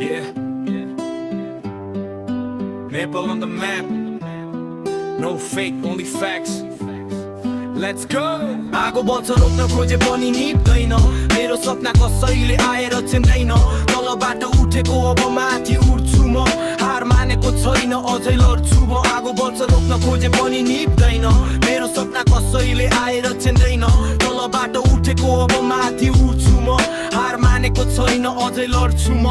Yeah. Maple on the map. No fake, only facts. Let's go. आगो बल्छ रोक्न खोजे पनि निप्दैन मेरो सपना कसैले आएर चिन्दैन तलबाट उठेको अब माथि उठ्छु म हार मानेको छैन अझै लड्छु म आगो बल्छ रोक्न खोजे पनि निप्दैन मेरो सपना कसैले आएर चिन्दैन तलबाट उठेको अब माथि उठ्छु म हार मानेको छैन अझै लड्छु म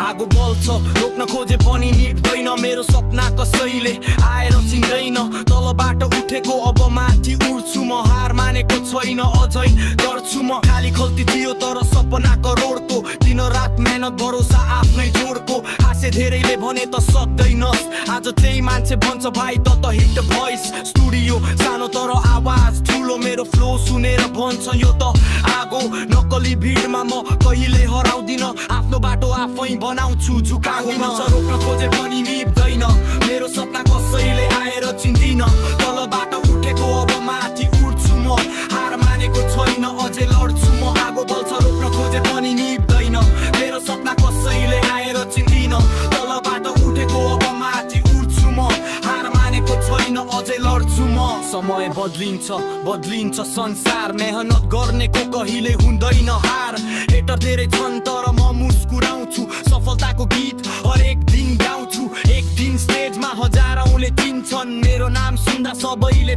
आगो बल्छ रोक्न खोजे पनि निप्दैन मेरो सपना कसैले आएर चिन्दैन तलबाट उठेको अब माथि उठ्छु म हार मानेको छैन अझै गर्छु म खाली खल्ती थियो तर सपना करोडको दिन रात मेहनत भरोसा आफ्नै जोडको हाँसे धेरैले भने त सक्दैनस् आज त्यही मान्छे भन्छ भाइ त हिट भोइस स्टुडियो सानो तर आवाज ठुलो मेरो फ्लो सुनेर भन्छ यो त आगो नक्कली भिडमा म कहिले हराउँदिन आफ्नो बाटो आफै बनाउँछु झुकाउँदिन रोक्न खोजे पनि निप्दैन मेरो सपना कसैले आएर चिन्दिन तलबाट उठेको अब माथि उठ्छु म हार मानेको छैन अझै लड्छु म आगो बल्छ रोक्न खोजे पनि निप्दैन मेरो सपना कसैले आएर चिन्दिन तलबाट उठेको अब माथि उठ्छु म हार मानेको छैन अझै लड्छु म समय बदलिन्छ बदलिन्छ संसार मेहनत गर्नेको कहिले हुँदैन हार हेटर धेरै छन् तर म मुस्कुराउँछु सफलताको गीत हरेक दिन गाउँछु एक दिन स्टेजमा हजारौंले चिन्छन् मेरो नाम सुन्दा सबैले